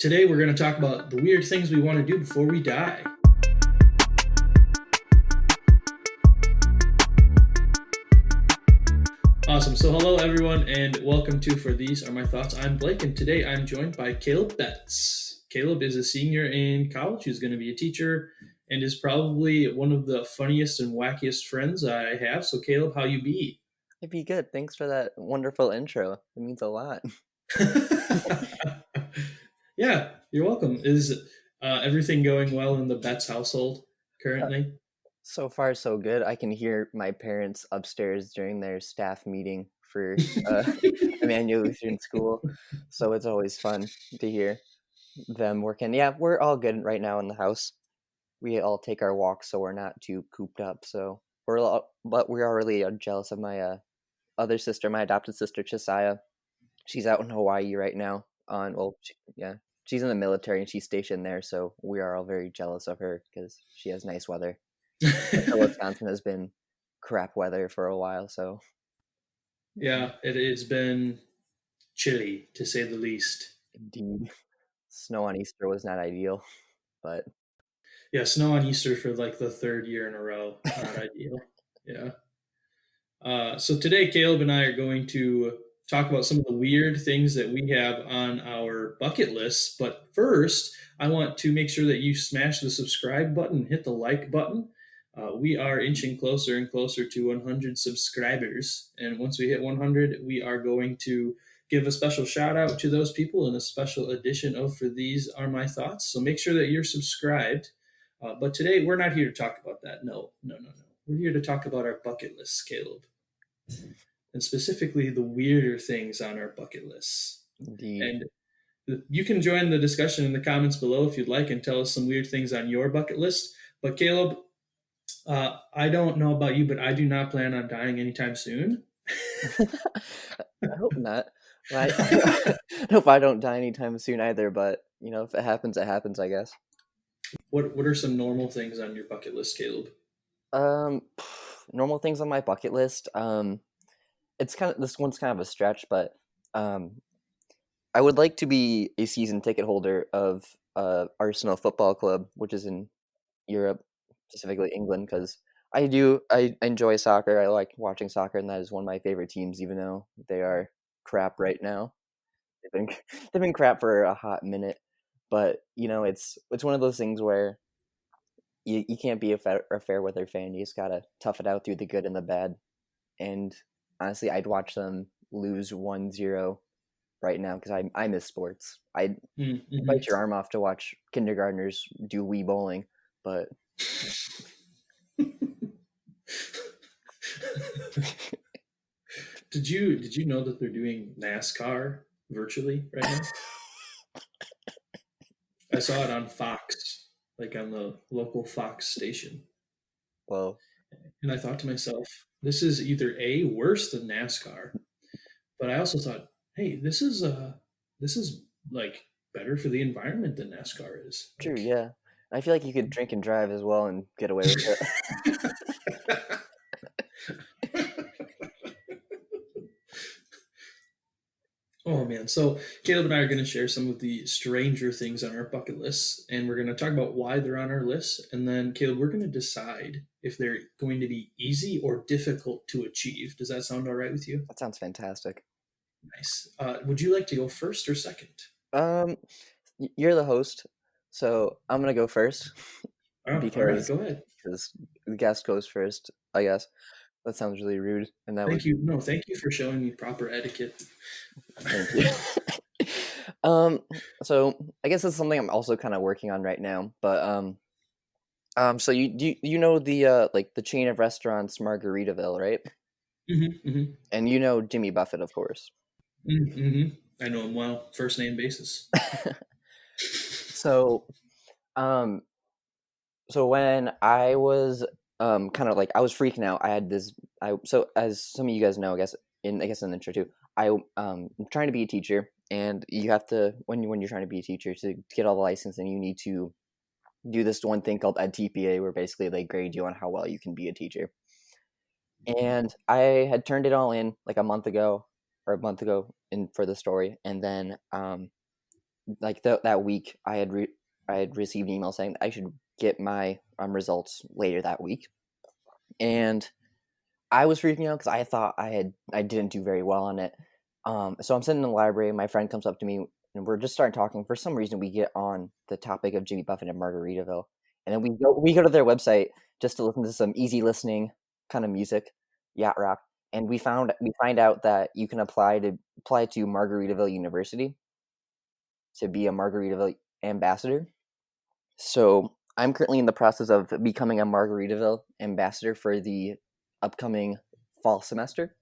Today we're going to talk about the weird things we want to do before we die. Awesome. So hello everyone and welcome to For These Are My Thoughts. I'm Blake and today I'm joined by Caleb Betts. Caleb is a senior in college who's going to be a teacher and is probably one of the funniest and wackiest friends I have. So Caleb, how you be? It'd be good. Thanks for that wonderful intro. It means a lot. Yeah, you're welcome. Is everything going well in the Betts household currently? So far, so good. I can hear my parents upstairs during their staff meeting for Emmanuel Lutheran School. So it's always fun to hear them working. Yeah, we're all good right now in the house. We all take our walks, so we're not too cooped up. So but we are really jealous of my other sister, my adopted sister, Chisaya. She's out in Hawaii right now. She's in the military and she's stationed there. So we are all very jealous of her because she has nice weather. Wisconsin has been crap weather for a while. So Yeah, it's been chilly to say the least. indeed, snow on Easter was not ideal, but Yeah, snow on Easter for like the third year in a row. Not ideal. Yeah. So today, Caleb and I are going to talk about some of the weird things that we have on our bucket list. But first, I want to make sure that you smash the subscribe button, hit the like button. We are inching closer and closer to 100 subscribers. And once we hit 100, we are going to give a special shout out to those people in a special edition of For These Are My Thoughts. So make sure that you're subscribed. But today, we're not here to talk about that. No, no, no, no. We're here to talk about our bucket lists, Caleb, and specifically the weirder things on our bucket lists. indeed. And you can join the discussion in the comments below if you'd like and tell us some weird things on your bucket list. But Caleb, I don't know about you, but I do not plan on dying anytime soon. I hope not. I hope I don't die anytime soon either. But if it happens, it happens, I guess. What are some normal things on your bucket list, Caleb? Um, Normal things on my bucket list. This one's kind of a stretch, but um, I would like to be a season ticket holder of Arsenal Football Club, which is in Europe, specifically England, because I enjoy soccer. I like watching soccer, and that is one of my favorite teams, even though they are crap right now. They've been they've been crap for a hot minute, but it's one of those things where you can't be a fair weather fan. You just gotta tough it out through the good and the bad. And honestly, I'd watch them lose 1-0 right now because I miss sports. I'd bite your arm off to watch kindergartners do Wii bowling, but Did you know that they're doing NASCAR virtually right now? I saw it on Fox, like on the local Fox station. well, And I thought to myself, this is either A, worse than NASCAR, but I also thought, hey, this is like better for the environment than NASCAR is. true, Like yeah. I feel like you could drink and drive as well and get away with it. Oh man. So Caleb and I are going to share some of the stranger things on our bucket lists, and we're going to talk about why they're on our list. And then, Caleb, we're going to decide if they're going to be easy or difficult to achieve. Does that sound all right with you? That sounds fantastic. Nice. Would you like to go first or second? Um, you're the host, so I'm gonna go first Oh, all right, because go ahead. the guest goes first. I guess that sounds really rude, and that Thank would you. No, thank you for showing me proper etiquette. thank you. um, so I guess it's something I'm also kind of working on right now. But so you know the like the chain of restaurants Margaritaville, right? Mm-hmm, And you know Jimmy Buffett, of course. mm-hmm. I know him well, first name basis. So um, so when I was kind of like I was freaking out, I had this so as some of you guys know, I guess in the intro too, I'm trying to be a teacher, and you have to when you're trying to be a teacher to get all the license, and you need to do this one thing called TPA, where basically they grade you on how well you can be a teacher. And I had turned it all in like a month ago in for the story, and then like that week, I had received an email saying that I should get my results later that week, and I was freaking out because I thought I didn't do very well on it. So I'm sitting in the library. My friend comes up to me, and we're just starting talking. For some reason, we get on the topic of Jimmy Buffett and Margaritaville, and then we go to their website just to listen to some easy listening kind of music, yacht rock, and we find out that you can apply to Margaritaville University to be a Margaritaville ambassador. So I'm currently in the process of becoming a Margaritaville ambassador for the upcoming fall semester.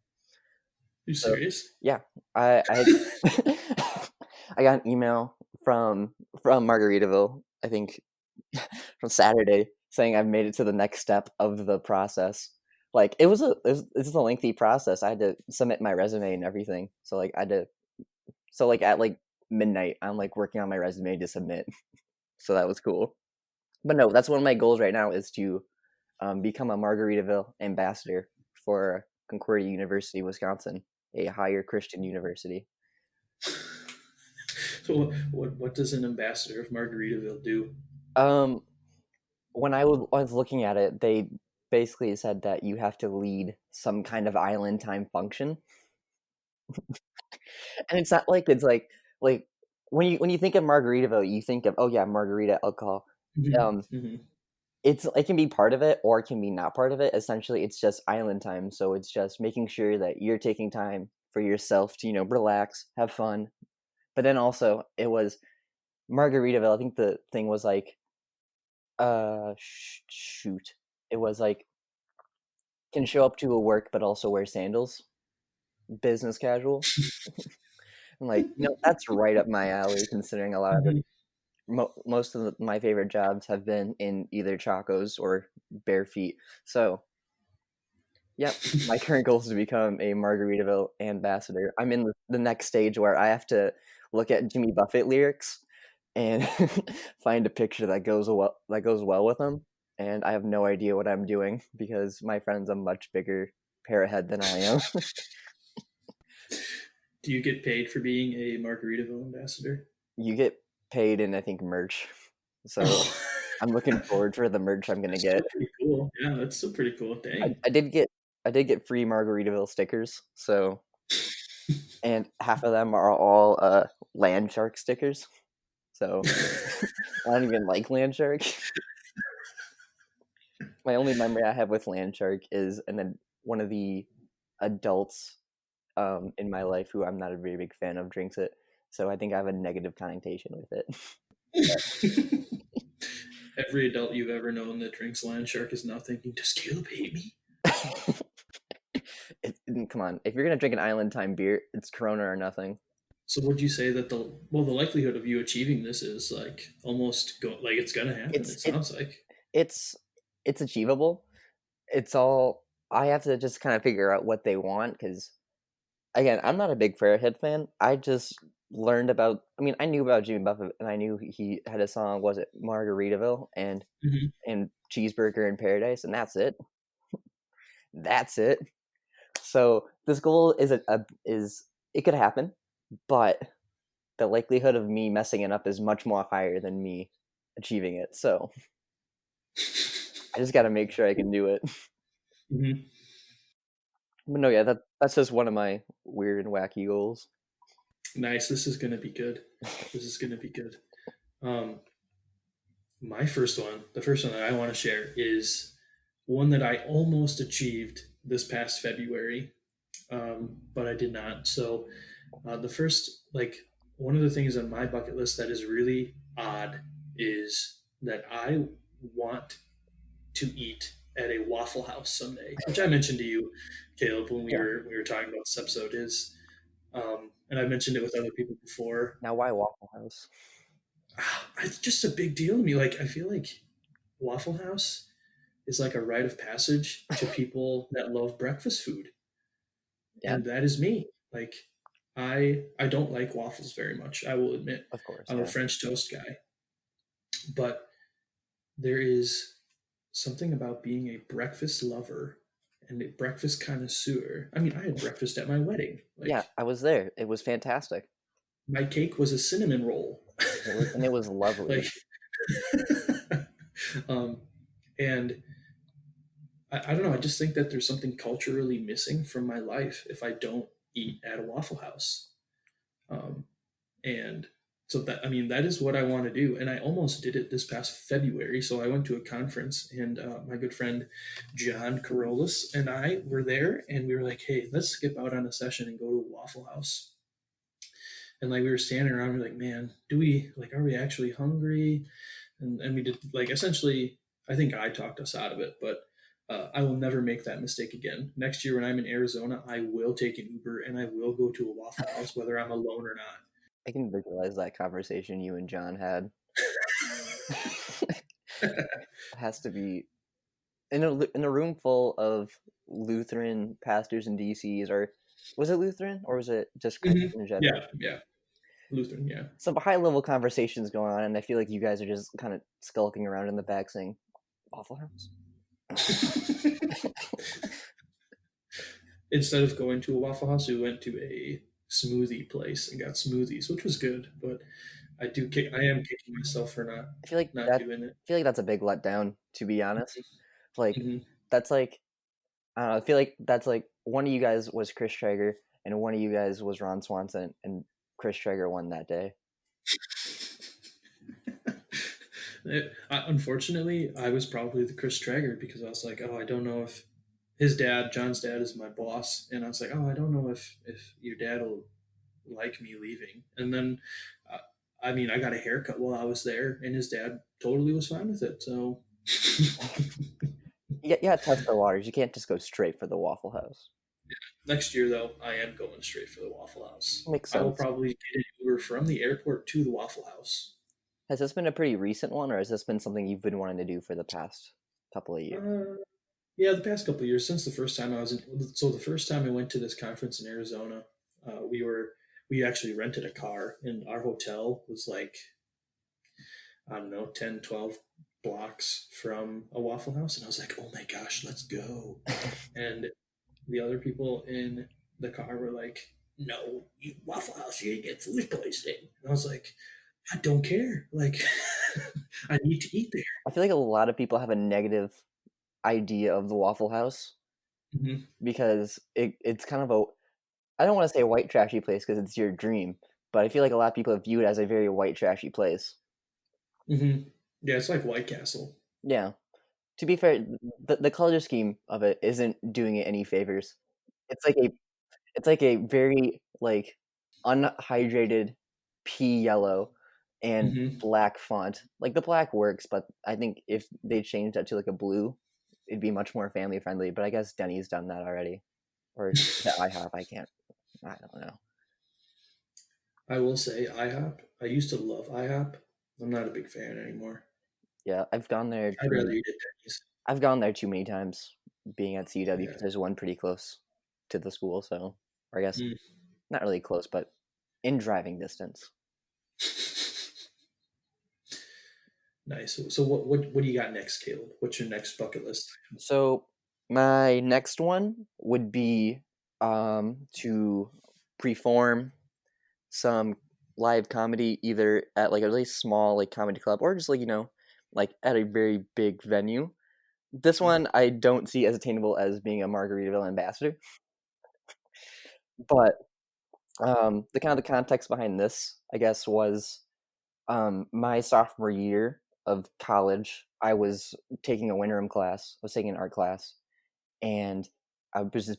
You So serious? yeah, I I got an email from Margaritaville, I think from Saturday, saying I've made it to the next step of the process. Like this is a lengthy process. I had to submit my resume and everything. So like I had to so like at like midnight, I'm like working on my resume to submit. So that was cool. But no, that's one of my goals right now is to become a Margaritaville ambassador for Concordia University, Wisconsin, a higher Christian university. So what does an ambassador of Margaritaville do? Um, when was looking at it, they basically said that you have to lead some kind of island time function, and it's not like like when you think of Margaritaville, you think of, oh yeah, margarita alcohol. Mhm, Um, mhm. it can be part of it or it can be not part of it. Essentially, it's just island time, so it's just making sure that you're taking time for yourself to relax, have fun. But then also it was Margaritaville. I think the thing was like shoot, it was like can show up to a work but also wear sandals, business casual. I'm like, that's right up my alley. Considering a lot of Mhm. most of my favorite jobs have been in either chacos or bare feet. So yep, my current goal is to become a Margaritaville ambassador. I'm in the next stage where I have to look at Jimmy Buffett lyrics and find a picture that goes well with them. And I have no idea what I'm doing because my friend's a much bigger pair of head than I am. Do you get paid for being a Margaritaville ambassador? You get paid in, I think, merch. So Oh, I'm looking forward for the merch I'm gonna that's get. still pretty cool. Yeah, that's still pretty cool. I, Dang. I did get I did get free Margaritaville stickers. So and half of them are all land shark stickers. So I don't even like land shark. My only memory I have with land shark is and then one of the adults in my life who I'm not a very big fan of drinks it. So I think I have a negative connotation with it. Every adult you've ever known that drinks Land Shark is now thinking, does Caleb hate me? Come on, if you're gonna drink an island time beer, it's Corona or nothing. So would you say that the likelihood of you achieving this is like almost like it's gonna happen? It's It it sounds like. it's it's achievable. It's all I have to just kind of figure out what they want because again, I'm not a big Fairhead fan. I just learned about. I mean, I knew about Jimmy Buffett, and I knew he had a song. Was it Margaritaville Mhm. and Cheeseburger in Paradise, and that's it. That's it. So this goal is it could happen, but the likelihood of me messing it up is much more higher than me achieving it. So I just got to make sure I can do it. Mhm. But no, yeah, that's just one of my weird and wacky goals. Nice. This is gonna be good. This is gonna be good. Um, my first one, the first one that I want to share is one that I almost achieved this past February, but I did not. So the first, like, one of the things on my bucket list that is really odd is that I want to eat at a Waffle House someday, which I mentioned to you, Caleb, when Yeah. we were talking about this episode. Is and I mentioned it with other people before. Now, why Waffle House? It's just a big deal to me. Like I feel like Waffle House is like a rite of passage to people that love breakfast food, Yeah, and that is me. Like I don't like waffles very much. I will admit, of course. I'm a Yeah. French toast guy, but there is something about being a breakfast lover and a breakfast connoisseur. I mean, I had breakfast at my wedding. Yeah, Like, I was there. It was fantastic. my cake was a cinnamon roll. And it was Like, lovely. um, and I don't know. I just think that there's something culturally missing from my life if I don't eat at a Waffle House. Um, and so that, I mean, that is what I want to do. And I almost did it this past February. So I went to a conference, and my good friend John Carolus and I were there, and we were like, hey, let's skip out on a session and go to a Waffle House. And like we were standing around, we are like, man, do we like, are we actually hungry? And we did like essentially, I think I talked us out of it, but I will never make that mistake again. Next year when I'm in Arizona, I will take an Uber and I will go to a Waffle House, whether I'm alone or not. I can visualize that conversation you and John had. It has to be in a room full of Lutheran pastors and DCs, or was it Lutheran or was it just Mhm. Christian in general? Yeah, yeah, Lutheran, yeah. Some high level conversations going on, and I feel like you guys are just kind of skulking around in the back saying, Waffle House? Instead of going to a Waffle House, we went to a smoothie place and got smoothies, which was good. But I am kicking myself for I feel like not that doing it. I feel like that's a big letdown, to be honest. Like Hmm. that's like I don't know, I feel like that's like one of you guys was Chris Traeger and one of you guys was Ron Swanson and Chris Traeger won that day. Unfortunately, I was probably the Chris Traeger because I was like, oh, I don't know if his dad, John's dad, is my boss, and I was like, oh, I don't know if your dad will like me leaving. And then, uh, I mean, I got a haircut while I was there, and his dad totally was fine with it. So Yeah, test the waters. You can't just go straight for the Waffle House. next year, though, I am going straight for the Waffle House. Makes I will sense. probably get an Uber from the airport to the Waffle House. Has this been a pretty recent one, or has this been something you've been wanting to do for the past couple of years? Uh, yeah, the past couple of years since the first time I was in. So the first time I went to this conference in Arizona, we actually rented a car, and our hotel was like, I don't know, 10, 12 blocks from a Waffle House, and I was like, oh my gosh, let's go. And the other people in the car were like, no, you Waffle House, you get food poisoning. And I was like, I don't care. Like, I need to eat there. I feel like a lot of people have a negative idea of the Waffle House Hmm. because it's kind of a I don't want to say a white trashy place because it's your dream, but I feel like a lot of people view it as a very white trashy place. Hmm. Yeah, it's like White Castle. Yeah. To be fair, the color scheme of it isn't doing it any favors. It's like a it's like a very like unhydrated pea yellow and Hmm. black font. Like the black works, but I think if they changed that to like a blue, it'd be much more family friendly. But I guess Denny's done that already, or the IHOP. I don't know. I will say IHOP. I used to love IHOP. I'm not a big fan anymore. Yeah, I've gone there I'd too rather many. eat at Denny's. I've gone there too many times, being at CW Yeah. because there's one pretty close to the school. So, or I guess Mm. not really close, but in driving distance. Nice. So what do you got next, Caleb? What's your next bucket list? So my next one would be to perform some live comedy either at like a really small like comedy club or just like like at a very big venue. This one I don't see as attainable as being a Margaritaville ambassador, but the kind of the context behind this I guess was my sophomore year of college. I was taking a winterim class. I was taking an art class, and I was just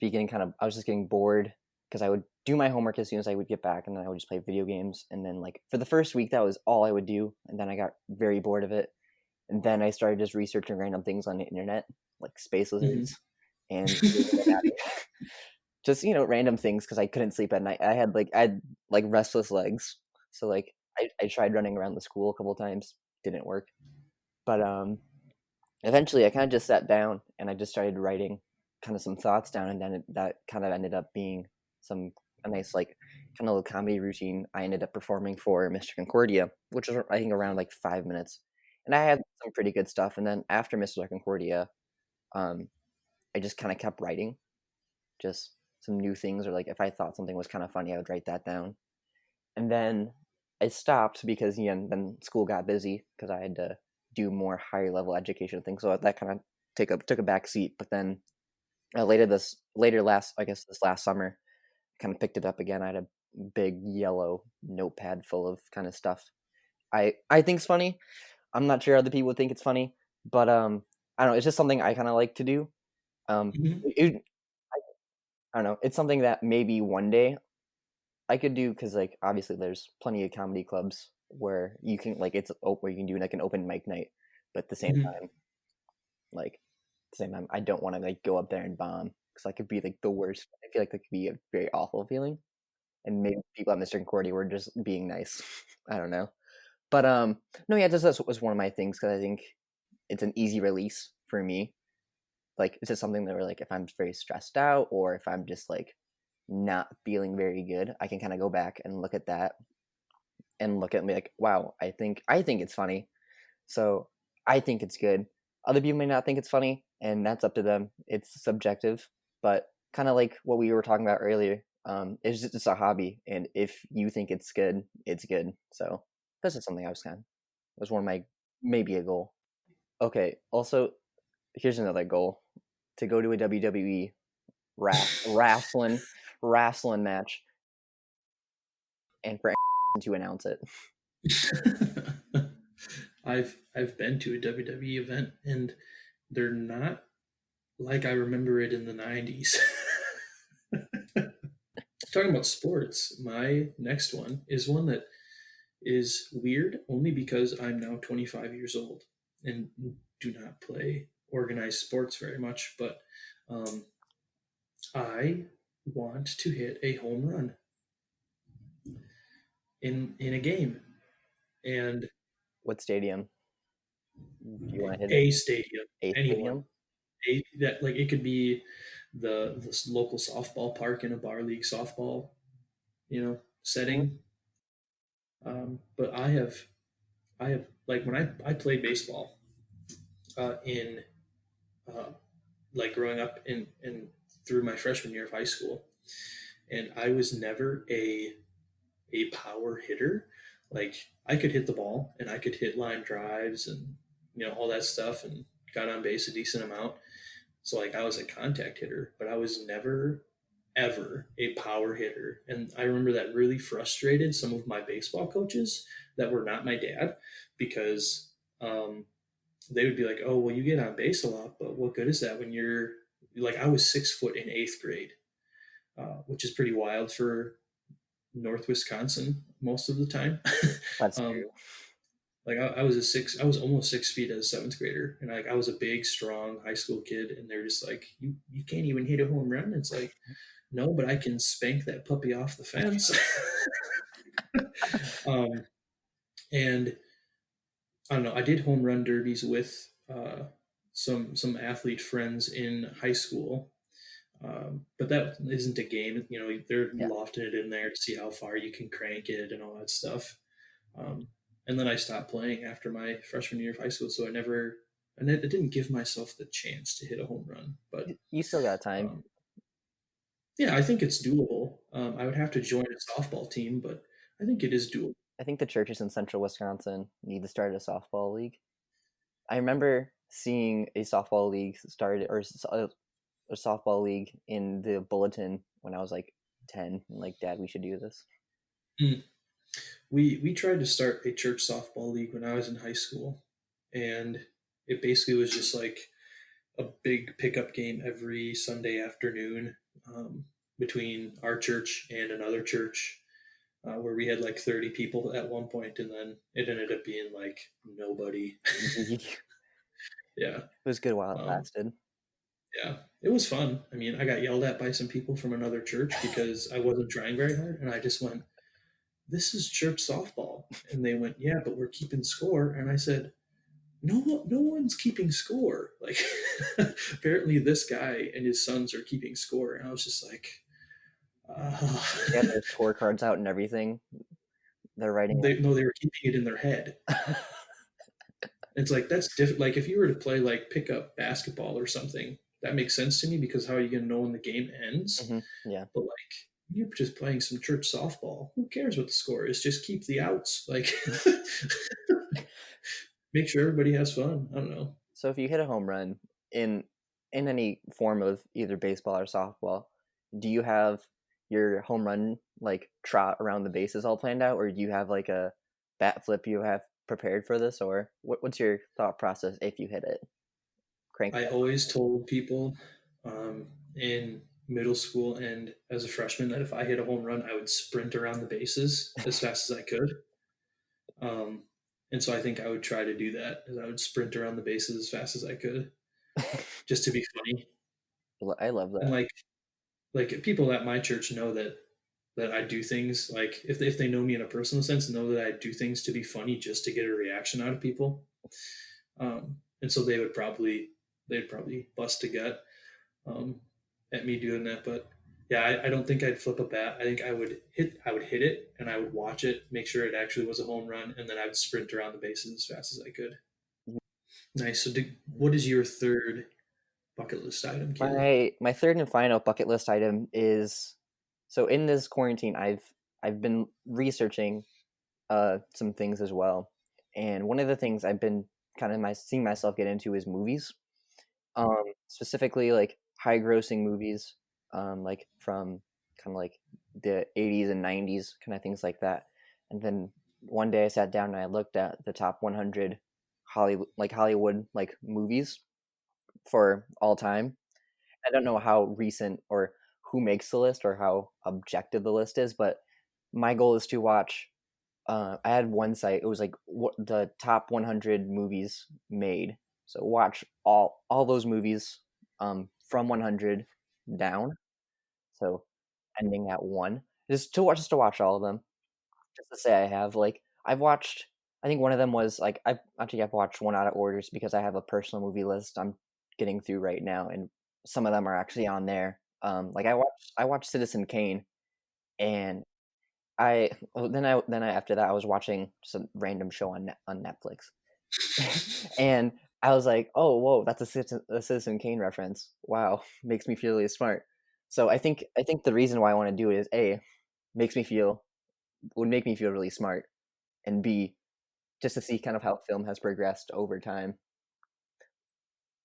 getting bored because I would do my homework as soon as I would get back, and then I would just play video games. And then like for the first week, that was all I would do, and then I got very bored of it. And then I started just researching random things on the internet, like space Hmm. lizards and the Illuminati. Just random things because I couldn't sleep at night. I had like restless legs, so like I tried running around the school a couple times, didn't work. But eventually I kind of just sat down and I just started writing kind of some thoughts down, and then that kind of ended up being some a nice like kind of little comedy routine I ended up performing for Mr. Concordia, which was I think around like 5 minutes, and I had some pretty good stuff. And then after Mr. Concordia, um, I just kind of kept writing, just some new things, or like if I thought something was kind of funny, I would write that down. And then I stopped because then school got busy because I had to do more higher level education things. So that kind of took a back seat. But then this last summer, kind of picked it up again. I had a big yellow notepad full of kind of stuff I think's funny. I'm not sure other people would think it's funny, but I don't know. It's just something I kind of like to do. Mhm. I don't know. It's something that maybe one day I could do because like obviously there's plenty of comedy clubs where you can like where you can do like an open mic night, but at the same Mhm. time, like at the same time, I don't want to like go up there and bomb because that could be like the worst. I feel like that could be a very awful feeling, and maybe people at Mr. Concordia were just being nice. I don't know, but no, yeah, this was one of my things because I think it's an easy release for me. Like it's just something that we're like if I'm very stressed out or if I'm just like not feeling very good, I can kind of go back and look at that and look at me like, wow, I think it's funny. So I think it's good. Other people may not think it's funny, and that's up to them. It's subjective, but kind of like what we were talking about earlier. It's a hobby, and if you think it's good, it's good. So that's just something I was kind of was one of my maybe a goal. Okay. Also, here's another goal: to go to a WWE wrestling match and for to announce it. I've been to a WWE event and they're not like I remember it in the 90s. Talking about sports, my next one is one that is weird only because I'm now 25 years old and do not play organized sports very much, but um, I want to hit a home run in a game and What stadium do you want to hit it? a stadium, A anyone. stadium? That like it could be the local softball park in a bar league softball, Mhm. setting. But I have like when I played baseball in uh, like growing up in through my freshman year of high school, and I was never a power hitter. Like I could hit the ball and I could hit line drives and all that stuff and got on base a decent amount. So like I was a contact hitter, but I was never ever a power hitter. And I remember that really frustrated some of my baseball coaches that were not my dad because um, they would be like, "Oh, well, you get on base a lot, but what good is that when you're like?" I was 6 foot in eighth grade, which is pretty wild for North Wisconsin most of the time. That's um, true. like I was almost 6 feet as a seventh grader, and like I was a big, strong high school kid, and they're just like, you can't even hit a home run. It's like, no, but I can spank that puppy off the fence. um, and I don't know. I did home run derbies with some athlete friends in high school, but that isn't a game. They're Yeah. lofting it in there to see how far you can crank it and all that stuff. Um, and then I stopped playing after my freshman year of high school, so I didn't give myself the chance to hit a home run. But You still got time. um, yeah, I think it's doable. I would have to join a softball team, but I think it is doable. I think the churches in central Wisconsin need to start a softball league. I remember seeing a softball league started or a softball league in the bulletin when I was like 10. I'm like, Dad, we should do this. Mm. We tried to start a church softball league when I was in high school, and it basically was just like a big pickup game every Sunday afternoon between our church and another church, where we had like 30 people at one point, and then it ended up being like nobody. It Yeah. was good while it Um, lasted. yeah. It was fun. I mean, I got yelled at by some people from another church because I wasn't trying very hard, and I just went, "This is church softball," and they went, "Yeah, but we're keeping score," and I said, no one's keeping score. Like apparently this guy and his sons are keeping score, and I was just like, uh, They had their scorecards out and everything. They're writing they were keeping it in their head. like, It's like that's different. Like if you were to play like pickup basketball or something, that makes sense to me because how are you going to know when the game ends? yeah. But like You're just playing some church softball. Who cares what the score is? Just keep the outs. Like, make sure everybody has fun. I don't know. So if you hit a home run in in any form of either baseball or softball, do you have your home run like trot around the bases all planned out, or do you have like a bat flip you have prepared for this, or what's your thought process if you hit it? Crank I that. always told people in middle school and as a freshman that if I hit a home run, I would sprint around the bases as fast as I could. Um, and so I think I would try to do that, as I would sprint around the bases as fast as I could, just to be funny. I love And that. like people at my church know that I do things like if they know me in a personal sense, know that I do things to be funny just to get a reaction out of people. And so they'd probably bust a gut um, at me doing that. But yeah, I don't think I'd flip a bat. I think I would hit it and I would watch it, make sure it actually was a home run, and then I would sprint around the bases as fast as I could. Nice. So, what is your third bucket list item, Caleb? My third and final bucket list item is, so in this quarantine I've been researching some things as well. And one of the things I've been kind of seeing myself get into is movies. Specifically like high grossing movies, like from kind of like the 80s and 90s, kind of things like that. And then one day I sat down and I looked at the top 100 Hollywood like movies for all time. I don't know how recent or who makes the list or how objective the list is, but my goal is to watch. I had one site. It was like the top 100 movies made. So watch all those movies from 100 down. So ending at one, just to watch all of them. Just to say I have like I've watched. I think one of them was like I've watched one out of orders because I have a personal movie list I'm getting through right now, and some of them are actually on there. Like I watched Citizen Kane, and then I after that I was watching some random show on Netflix, and I was like, oh whoa, that's a Citizen Kane reference. Wow, makes me feel really smart. So I think the reason why I want to do it is A, makes me feel would make me feel really smart, and B, just to see kind of how film has progressed over time.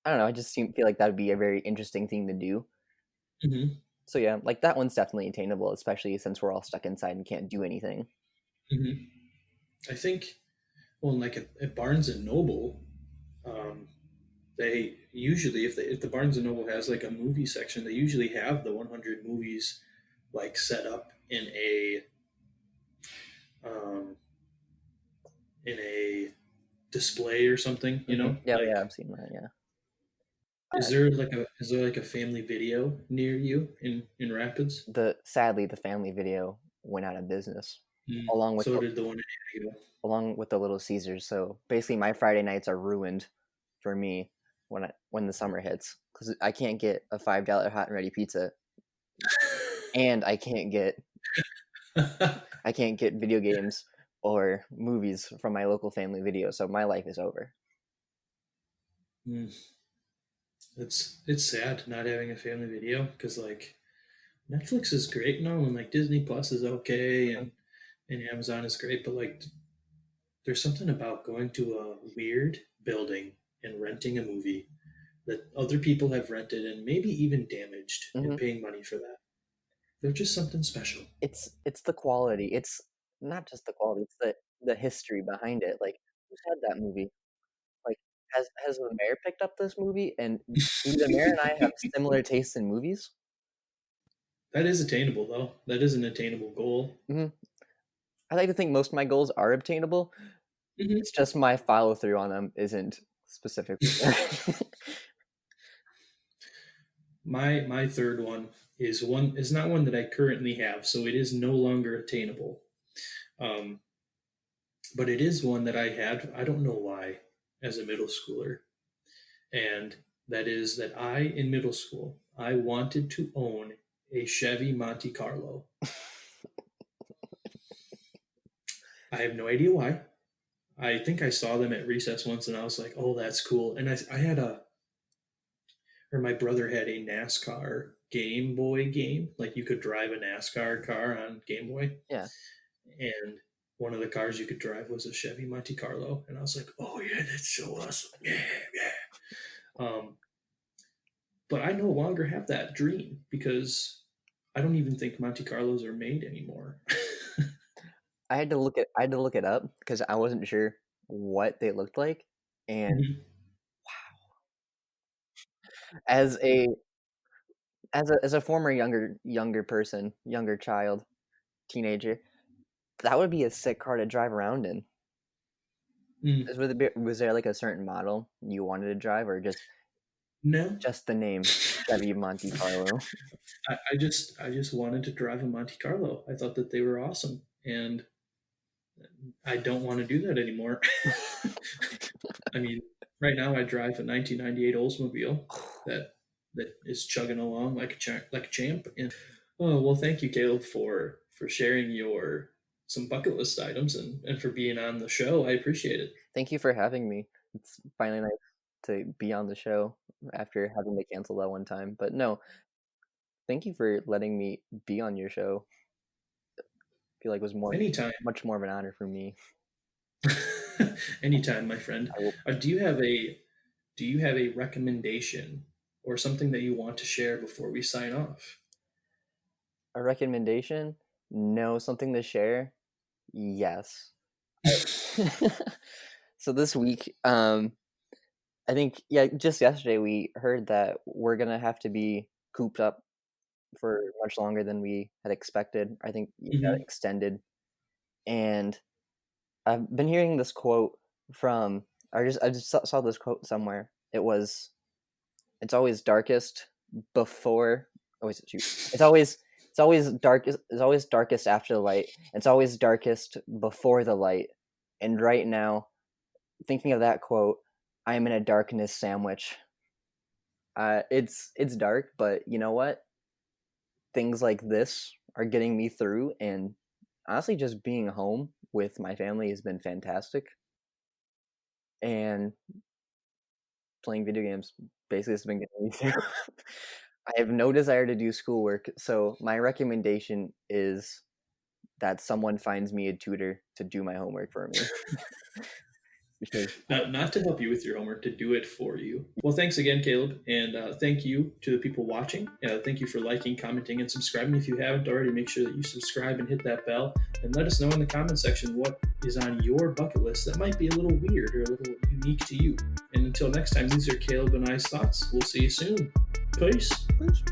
I don't know. I just feel like that would be a very interesting thing to do. Mm-hmm. So yeah, like that one's definitely attainable, especially since we're all stuck inside and can't do anything. Mm-hmm. I think, well, like at Barnes and Noble, um, they usually if the Barnes and Noble has like a movie section, they usually have the 100 movies like set up um, in a display or something. You know, Yeah, yeah, like I've seen that. Yeah. is there like a family video near you in Rapids? Sadly the family video went out of business Mm. along with So the, did the one in Diego. along with the Little Caesars. So basically, my Friday nights are ruined for me when the summer hits because I can't get a $5 hot and ready pizza, and I can't get video games or movies from my local family video. So my life is over. Mm. It's sad not having a family video because like Netflix is great now and like Disney Plus is okay and Amazon is great, but like there's something about going to a weird building and renting a movie that other people have rented and maybe even damaged and Hmm. paying money for that. There's just something special. It's the quality. It's not just the quality. It's the history behind it. Like who's had that movie? Like has the mayor picked up this movie? And do the mayor and I have similar tastes in movies? That is attainable though. That is an attainable goal. Hmm. I like to think most of my goals are obtainable. Mhm. It's just my follow through on them isn't specifically there. My third one is not one that I currently have, so it is no longer attainable. Um, but it is one that I had. I don't know why as a middle schooler, and that is that I in middle school I wanted to own a Chevy Monte Carlo. I have no idea why. I think I saw them at recess once, and I was like, "Oh, that's cool." And I had or my brother had a NASCAR Game Boy game. Like you could drive a NASCAR car on Game Boy, Yeah. and one of the cars you could drive was a Chevy Monte Carlo, and I was like, "Oh yeah, that's so awesome! Yeah, yeah." But I no longer have that dream because I don't even think Monte Carlos are made anymore. I had to look it up because I wasn't sure what they looked like. And Mhm. as a as a former younger person, younger child, teenager, that would be a sick car to drive around in. Mm. Was there like a certain model you wanted to drive, or No, just the name Chevy Monte Carlo? I just wanted to drive a Monte Carlo. I thought that they were awesome, and I don't want to do that anymore. I mean, right now I drive a 1998 Oldsmobile that that is chugging along like like a champ. And oh well, thank you, Caleb, for sharing your some bucket list items and for being on the show. I appreciate it. Thank you for having me. It's finally nice to be on the show after having to cancel that one time. But no, thank you for letting me be on your show. I feel like it was Anytime, much more of an honor for me. anytime, my friend. I will, Do you have a recommendation or something that you want to share before we sign off? a recommendation? No, something to share? Yes. So this week, I think, yeah, just yesterday we heard that we're gonna have to be cooped up for much longer than we had expected. I think it got Hmm. extended. And I've been hearing this quote from, I just saw this quote somewhere. It was, it's always darkest before, always shoot. It's always it's always darkest after the light. It's always darkest before the light. And right now, thinking of that quote, I am in a darkness sandwich. It's dark, but you know what? Things like this are getting me through, and honestly, just being home with my family has been fantastic. And playing video games basically has been getting me through. I have no desire to do schoolwork, so my recommendation is that someone finds me a tutor to do my homework for me. Because Not to help you with your homework, to do it for you. Well, thanks again, Caleb, and thank you to the people watching. Thank you for liking, commenting, and subscribing. If you haven't already, make sure that you subscribe and hit that bell, and let us know in the comment section what is on your bucket list that might be a little weird or a little unique to you. And until next time, these are Caleb and I's thoughts. We'll see you soon. Peace. Peace.